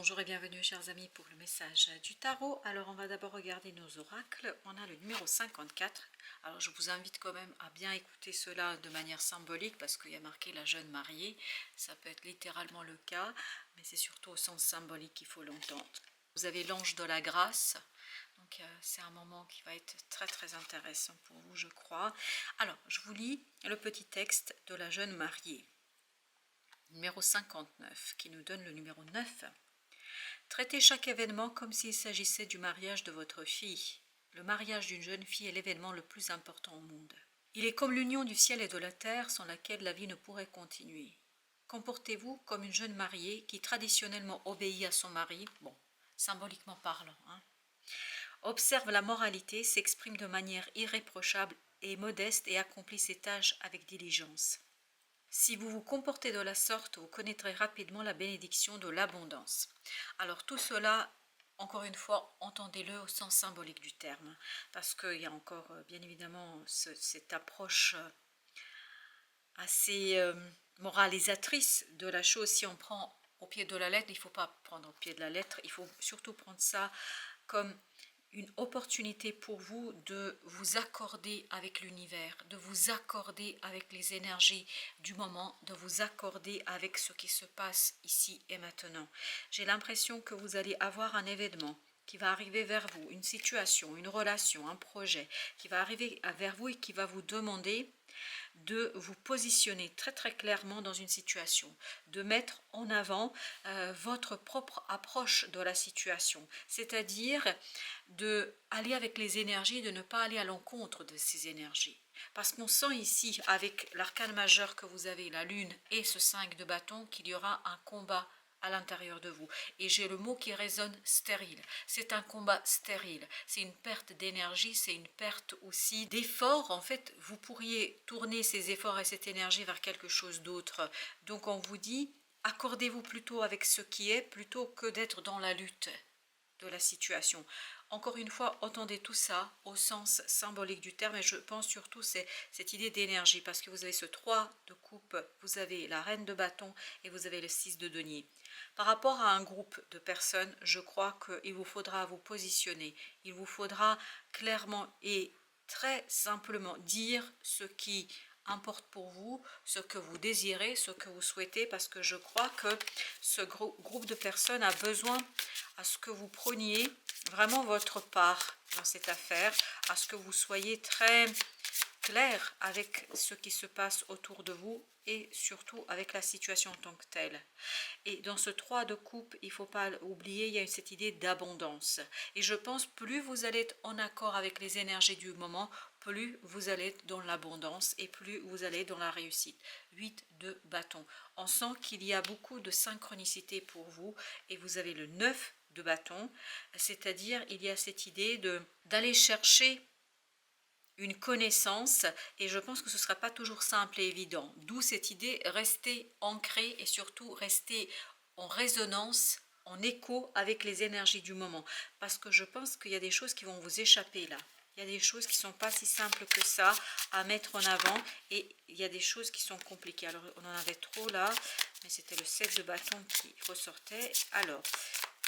Bonjour et bienvenue chers amis pour le message du tarot. Alors on va d'abord regarder nos oracles. On a le numéro 54. Alors je vous invite quand même à bien écouter cela de manière symbolique parce qu'il y a marqué la jeune mariée. Ça peut être littéralement le cas, mais c'est surtout au sens symbolique qu'il faut l'entendre. Vous avez l'ange de la grâce. Donc c'est un moment qui va être très intéressant pour vous, je crois. Alors je vous lis le petit texte de la jeune mariée. Numéro 59 qui nous donne le numéro 9. Traitez chaque événement comme s'il s'agissait du mariage de votre fille. Le mariage d'une jeune fille est l'événement le plus important au monde. Il est comme l'union du ciel et de la terre sans laquelle la vie ne pourrait continuer. Comportez-vous comme une jeune mariée qui traditionnellement obéit à son mari, symboliquement parlant. Observe la moralité, s'exprime de manière irréprochable et modeste et accomplit ses tâches avec diligence. Si vous vous comportez de la sorte, vous connaîtrez rapidement la bénédiction de l'abondance. Alors tout cela, encore une fois, entendez-le au sens symbolique du terme, parce qu'il y a encore bien évidemment cette approche assez moralisatrice de la chose. Si on prend au pied de la lettre, il ne faut pas prendre au pied de la lettre, il faut surtout prendre ça comme une opportunité pour vous de vous accorder avec l'univers, de vous accorder avec les énergies du moment, de vous accorder avec ce qui se passe ici et maintenant. J'ai l'impression que vous allez avoir un événement qui va arriver vers vous, une situation, une relation, un projet qui va arriver vers vous et qui va vous demander de vous positionner très clairement dans une situation, de mettre en avant votre propre approche de la situation, c'est-à-dire de aller avec les énergies, de ne pas aller à l'encontre de ces énergies. Parce qu'on sent ici, avec l'arcane majeur que vous avez, la lune et ce 5 de bâton, qu'il y aura un combat à l'intérieur de vous. Et j'ai le mot qui résonne, stérile. C'est un combat stérile. C'est une perte d'énergie, c'est une perte aussi d'effort. En fait, vous pourriez tourner ces efforts et cette énergie vers quelque chose d'autre. Donc on vous dit, accordez-vous plutôt avec ce qui est, plutôt que d'être dans la lutte de la situation. Encore une fois, entendez tout ça au sens symbolique du terme, et je pense surtout c'est cette idée d'énergie, parce que vous avez ce 3 de coupe, vous avez la reine de bâton et vous avez le 6 de denier. Par rapport à un groupe de personnes, je crois qu'il vous faudra vous positionner, il vous faudra clairement et très simplement dire ce qui importe pour vous, ce que vous désirez, ce que vous souhaitez, parce que je crois que ce groupe de personnes a besoin à ce que vous preniez vraiment votre part dans cette affaire, à ce que vous soyez très clair avec ce qui se passe autour de vous et surtout avec la situation en tant que telle. Et dans ce 3 de coupe, il ne faut pas oublier, il y a cette idée d'abondance. Et je pense plus vous allez être en accord avec les énergies du moment, plus vous allez être dans l'abondance et plus vous allez dans la réussite. 8 de bâton. On sent qu'il y a beaucoup de synchronicité pour vous et vous avez le 9 de bâton, c'est-à-dire il y a cette idée d'aller chercher une connaissance, et je pense que ce ne sera pas toujours simple et évident. D'où cette idée, rester ancré et surtout rester en résonance, en écho avec les énergies du moment. Parce que je pense qu'il y a des choses qui vont vous échapper là. Il y a des choses qui ne sont pas si simples que ça à mettre en avant, et il y a des choses qui sont compliquées. Alors on en avait trop là, mais c'était le 7 de bâton qui ressortait. Alors,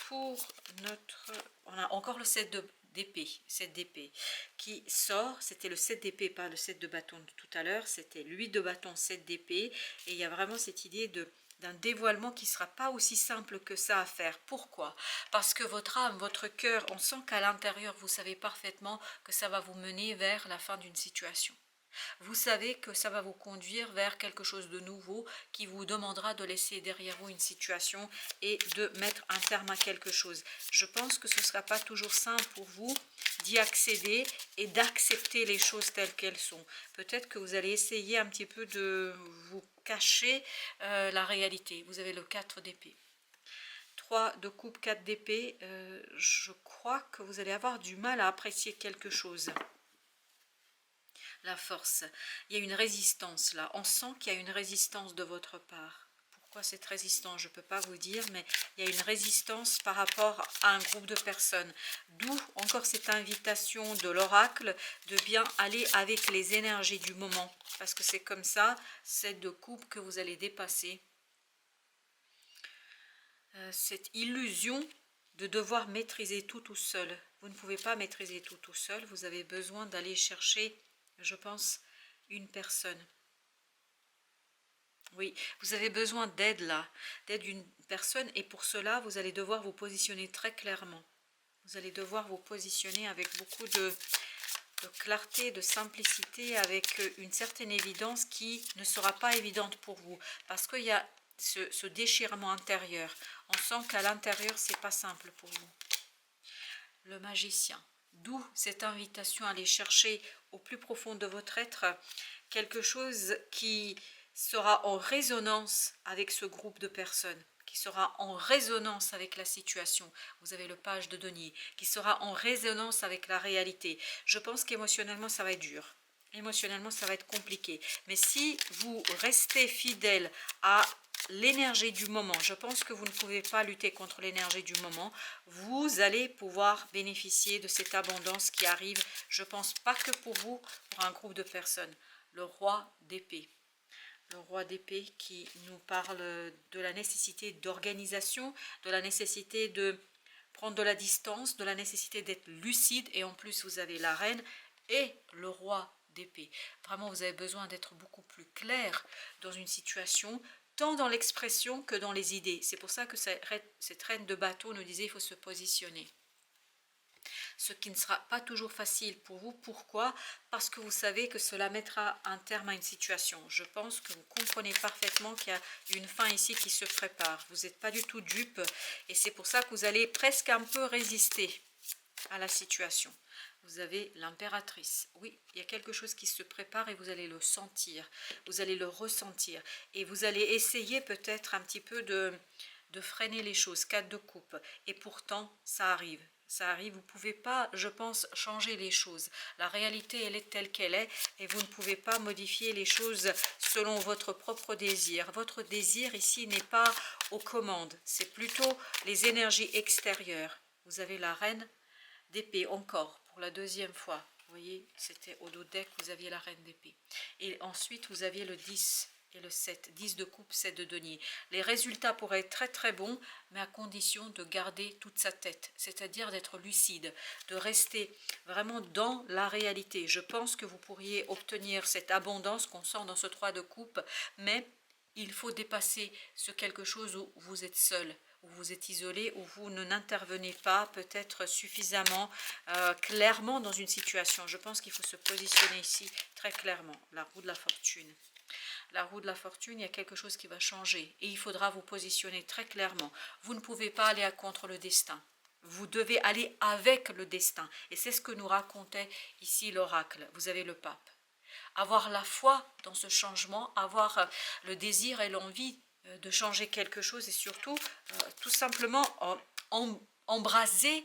pour notre... On a encore le 7 d'épée, 7 d'épée qui sort, c'était le 7 d'épée, pas le 7 de bâton de tout à l'heure, c'était le 8 de bâton, 7 d'épée, et il y a vraiment cette idée d'un dévoilement qui ne sera pas aussi simple que ça à faire. Pourquoi? Parce que votre âme, votre cœur, on sent qu'à l'intérieur, vous savez parfaitement que ça va vous mener vers la fin d'une situation. Vous savez que ça va vous conduire vers quelque chose de nouveau qui vous demandera de laisser derrière vous une situation et de mettre un terme à quelque chose. Je pense que ce ne sera pas toujours simple pour vous d'y accéder et d'accepter les choses telles qu'elles sont. Peut-être que vous allez essayer un petit peu de vous cacher la réalité. Vous avez le 4 d'épée. 3 de coupe, 4 d'épée. Je crois que vous allez avoir du mal à apprécier quelque chose. La force, il y a une résistance là, on sent qu'il y a une résistance de votre part. Pourquoi cette résistance? Je ne peux pas vous dire, mais il y a une résistance par rapport à un groupe de personnes. D'où encore cette invitation de l'oracle de bien aller avec les énergies du moment. Parce que c'est comme ça, c'est de coupe que vous allez dépasser. cette illusion de devoir maîtriser tout seul. Vous ne pouvez pas maîtriser tout seul, vous avez besoin d'aller chercher, je pense, une personne. Oui, vous avez besoin d'aide là, d'aide d'une personne, et pour cela, vous allez devoir vous positionner très clairement. Vous allez devoir vous positionner avec beaucoup de clarté, de simplicité, avec une certaine évidence qui ne sera pas évidente pour vous, parce qu'il y a ce déchirement intérieur. On sent qu'à l'intérieur, c'est pas simple pour vous. Le magicien, d'où cette invitation à aller chercher au plus profond de votre être quelque chose qui sera en résonance avec ce groupe de personnes, qui sera en résonance avec la situation. Vous avez le page de denier, qui sera en résonance avec la réalité. Je pense qu'émotionnellement, ça va être dur. Émotionnellement, ça va être compliqué. Mais si vous restez fidèle à l'énergie du moment, je pense que vous ne pouvez pas lutter contre l'énergie du moment, vous allez pouvoir bénéficier de cette abondance qui arrive, je pense pas que pour vous, pour un groupe de personnes. Le roi d'épée. Le roi d'épée qui nous parle de la nécessité d'organisation, de la nécessité de prendre de la distance, de la nécessité d'être lucide, et en plus vous avez la reine et le roi d'épée. Vraiment, vous avez besoin d'être beaucoup plus clair dans une situation, tant dans l'expression que dans les idées. C'est pour ça que cette reine de bateau nous disait qu'il faut se positionner. Ce qui ne sera pas toujours facile pour vous. Pourquoi? Parce que vous savez que cela mettra un terme à une situation. Je pense que vous comprenez parfaitement qu'il y a une fin ici qui se prépare. Vous n'êtes pas du tout dupe, et c'est pour ça que vous allez presque un peu résister à la situation. Vous avez l'impératrice. Oui, il y a quelque chose qui se prépare et vous allez le sentir. Vous allez le ressentir. Et vous allez essayer peut-être un petit peu de freiner les choses. 4 de coupe. Et pourtant, ça arrive. Ça arrive, vous ne pouvez pas, je pense, changer les choses. La réalité, elle est telle qu'elle est, et vous ne pouvez pas modifier les choses selon votre propre désir. Votre désir ici n'est pas aux commandes, c'est plutôt les énergies extérieures. Vous avez la reine d'épée encore, pour la deuxième fois. Vous voyez, c'était au dos deck, vous aviez la reine d'épée. Et ensuite, vous aviez le 10 et le 7. 10 de coupe, 7 de denier. Les résultats pourraient être très très bons, mais à condition de garder toute sa tête, c'est-à-dire d'être lucide, de rester vraiment dans la réalité. Je pense que vous pourriez obtenir cette abondance qu'on sent dans ce 3 de coupe, mais il faut dépasser ce quelque chose où vous êtes seul, où vous êtes isolé, où vous n'intervenez pas peut-être suffisamment clairement dans une situation. Je pense qu'il faut se positionner ici très clairement. La roue de la fortune. La roue de la fortune, il y a quelque chose qui va changer et il faudra vous positionner très clairement. Vous ne pouvez pas aller à contre le destin. Vous devez aller avec le destin. Et c'est ce que nous racontait ici l'oracle. Vous avez le pape. Avoir la foi dans ce changement, avoir le désir et l'envie de changer quelque chose, et surtout tout simplement embrasser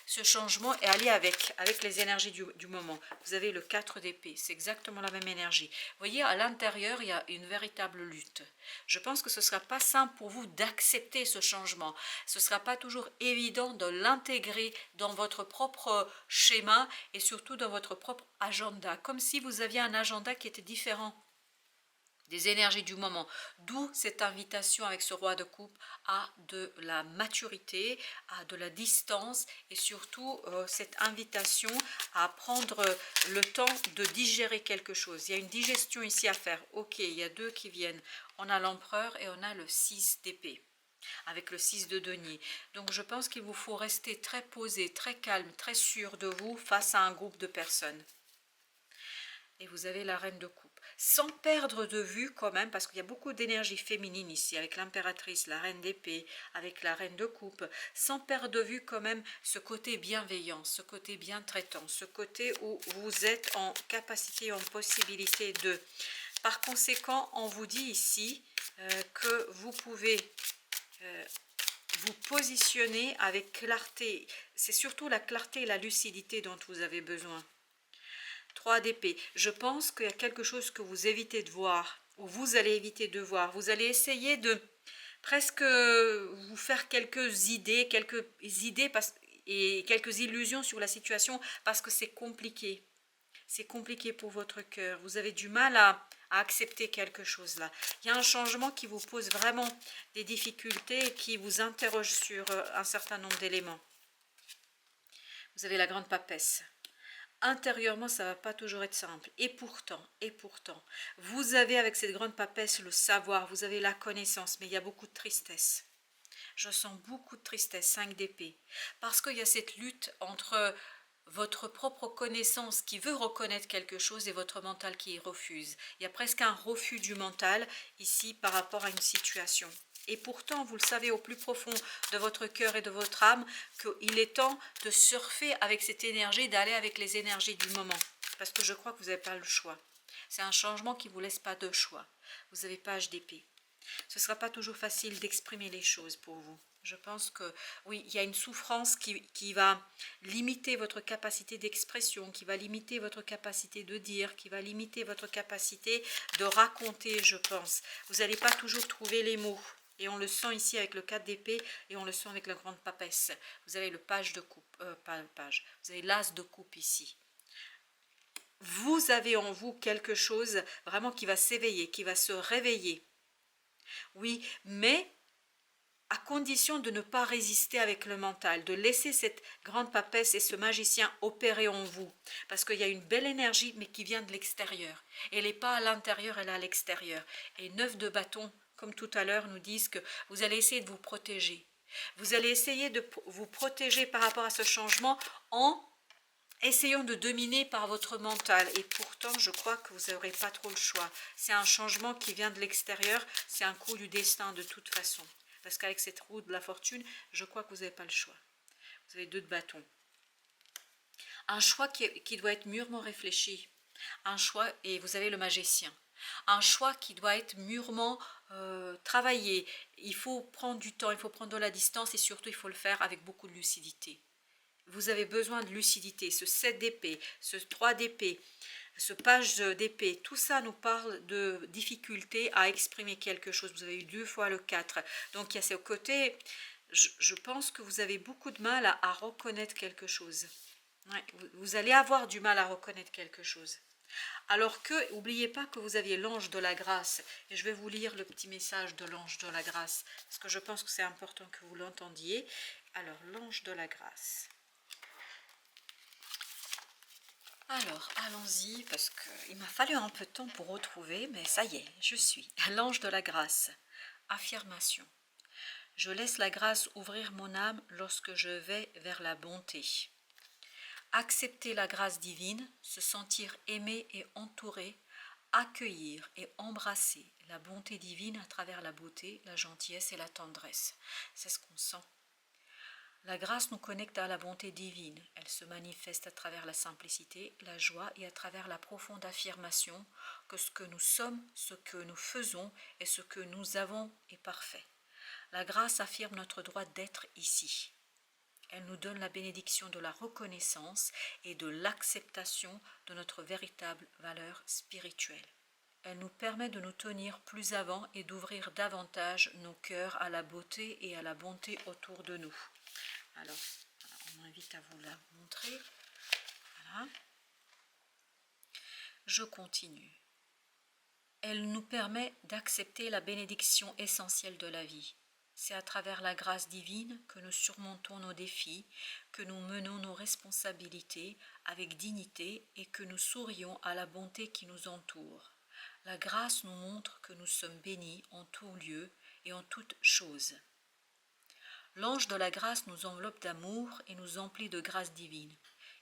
ce changement et aller avec les énergies du moment. Vous avez le 4 d'épée, c'est exactement la même énergie. Vous voyez, à l'intérieur, il y a une véritable lutte. Je pense que ce ne sera pas simple pour vous d'accepter ce changement. Ce ne sera pas toujours évident de l'intégrer dans votre propre schéma et surtout dans votre propre agenda, comme si vous aviez un agenda qui était différent des énergies du moment, d'où cette invitation avec ce roi de coupe à de la maturité, à de la distance, et surtout cette invitation à prendre le temps de digérer quelque chose. Il y a une digestion ici à faire. Ok, il y a 2 qui viennent. On a l'empereur et on a le 6 d'épée, avec le 6 de denier. Donc je pense qu'il vous faut rester très posé, très calme, très sûr de vous face à un groupe de personnes. Et vous avez la reine de coupe. Sans perdre de vue quand même, parce qu'il y a beaucoup d'énergie féminine ici, avec l'impératrice, la reine d'épée, avec la reine de coupe, sans perdre de vue quand même ce côté bienveillant, ce côté bien traitant, ce côté où vous êtes en capacité, en possibilité de. Par conséquent, on vous dit ici que vous pouvez vous positionner avec clarté. C'est surtout la clarté et la lucidité dont vous avez besoin. 3 d'épée. Je pense qu'il y a quelque chose que vous évitez de voir, ou vous allez éviter de voir. Vous allez essayer de presque vous faire quelques idées et quelques illusions sur la situation parce que c'est compliqué. c'est compliqué pour votre cœur. Vous avez du mal à accepter quelque chose là. Il y a un changement qui vous pose vraiment des difficultés et qui vous interroge sur un certain nombre d'éléments. Vous avez la grande papesse. Intérieurement, ça ne va pas toujours être simple. Et pourtant, vous avez avec cette grande papesse le savoir, vous avez la connaissance, mais il y a beaucoup de tristesse. Je sens beaucoup de tristesse, 5 d'épée. Parce qu'il y a cette lutte entre votre propre connaissance qui veut reconnaître quelque chose et votre mental qui refuse. Il y a presque un refus du mental ici par rapport à une situation. Et pourtant, vous le savez au plus profond de votre cœur et de votre âme qu'il est temps de surfer avec cette énergie, d'aller avec les énergies du moment. Parce que je crois que vous n'avez pas le choix. C'est un changement qui ne vous laisse pas de choix. Vous avez page d'épée. Ce ne sera pas toujours facile d'exprimer les choses pour vous. Je pense que oui, il y a une souffrance qui va limiter votre capacité d'expression, qui va limiter votre capacité de dire, qui va limiter votre capacité de raconter, je pense. Vous n'allez pas toujours trouver les mots. Et on le sent ici avec le 4 d'épée et on le sent avec la grande papesse. Vous avez le page de coupe, pas le page, vous avez l'as de coupe ici. Vous avez en vous quelque chose vraiment qui va s'éveiller, qui va se réveiller. Oui, mais à condition de ne pas résister avec le mental, de laisser cette grande papesse et ce magicien opérer en vous. Parce qu'il y a une belle énergie, mais qui vient de l'extérieur. Elle n'est pas à l'intérieur, elle est à l'extérieur. Et 9 de bâton, comme tout à l'heure, nous disent que vous allez essayer de vous protéger. Vous allez essayer de vous protéger par rapport à ce changement en essayant de dominer par votre mental. Et pourtant, je crois que vous n'aurez pas trop le choix. C'est un changement qui vient de l'extérieur, c'est un coup du destin de toute façon. Parce qu'avec cette roue de la fortune, je crois que vous n'avez pas le choix. Vous avez 2 de bâton. Un choix qui doit être mûrement réfléchi. Un choix, et vous avez le magicien. Un choix qui doit être mûrement travaillé. Il faut prendre du temps, il faut prendre de la distance et surtout il faut le faire avec beaucoup de lucidité. Vous avez besoin de lucidité. Ce 7 d'épée, ce 3 d'épée, ce page d'épée, tout ça nous parle de difficulté à exprimer quelque chose. Vous avez eu 2 fois le 4. Donc il y a ce côté, je pense que vous avez beaucoup de mal à reconnaître quelque chose. Ouais, vous allez avoir du mal à reconnaître quelque chose. Alors que, n'oubliez pas que vous aviez l'ange de la grâce. Et je vais vous lire le petit message de l'ange de la grâce. Parce que je pense que c'est important que vous l'entendiez. Alors, l'ange de la grâce. Alors, allons-y, parce qu'il m'a fallu un peu de temps pour retrouver, mais ça y est, je suis. L'ange de la grâce. Affirmation. Je laisse la grâce ouvrir mon âme lorsque je vais vers la bonté. Accepter la grâce divine, se sentir aimé et entouré, accueillir et embrasser la bonté divine à travers la beauté, la gentillesse et la tendresse. C'est ce qu'on sent. La grâce nous connecte à la bonté divine. Elle se manifeste à travers la simplicité, la joie et à travers la profonde affirmation que ce que nous sommes, ce que nous faisons et ce que nous avons est parfait. La grâce affirme notre droit d'être ici. Elle nous donne la bénédiction de la reconnaissance et de l'acceptation de notre véritable valeur spirituelle. Elle nous permet de nous tenir plus avant et d'ouvrir davantage nos cœurs à la beauté et à la bonté autour de nous. Alors, on m'invite à vous la montrer. Voilà. Je continue. Elle nous permet d'accepter la bénédiction essentielle de la vie. C'est à travers la grâce divine que nous surmontons nos défis, que nous menons nos responsabilités avec dignité et que nous sourions à la bonté qui nous entoure. La grâce nous montre que nous sommes bénis en tout lieu et en toute chose. L'ange de la grâce nous enveloppe d'amour et nous emplit de grâce divine.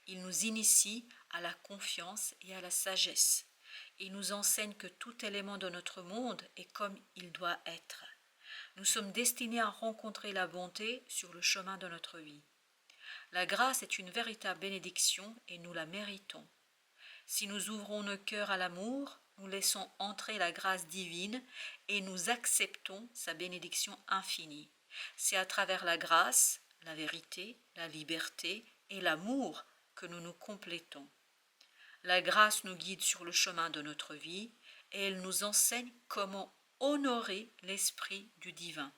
Il nous initie à la confiance et à la sagesse. Il nous enseigne que tout élément de notre monde est comme il doit être. Nous sommes destinés à rencontrer la bonté sur le chemin de notre vie. La grâce est une véritable bénédiction et nous la méritons. Si nous ouvrons nos cœurs à l'amour, nous laissons entrer la grâce divine et nous acceptons sa bénédiction infinie. C'est à travers la grâce, la vérité, la liberté et l'amour que nous nous complétons. La grâce nous guide sur le chemin de notre vie et elle nous enseigne comment honorer l'esprit du divin.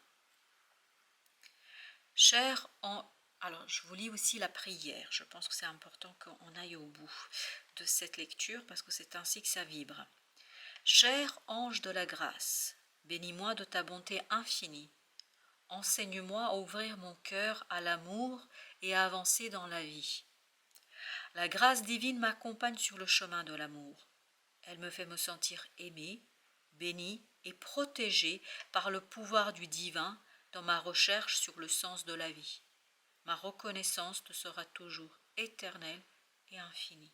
Cher Alors, je vous lis aussi la prière. Je pense que c'est important qu'on aille au bout de cette lecture parce que c'est ainsi que ça vibre. Cher ange de la grâce, bénis-moi de ta bonté infinie. Enseigne-moi à ouvrir mon cœur à l'amour et à avancer dans la vie. La grâce divine m'accompagne sur le chemin de l'amour. Elle me fait me sentir aimée, bénie et protégée par le pouvoir du divin dans ma recherche sur le sens de la vie. Ma reconnaissance te sera toujours éternelle et infinie.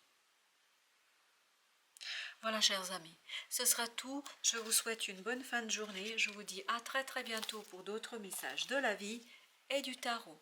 Voilà, chers amis, ce sera tout. Je vous souhaite une bonne fin de journée. Je vous dis à très bientôt pour d'autres messages de la vie et du tarot.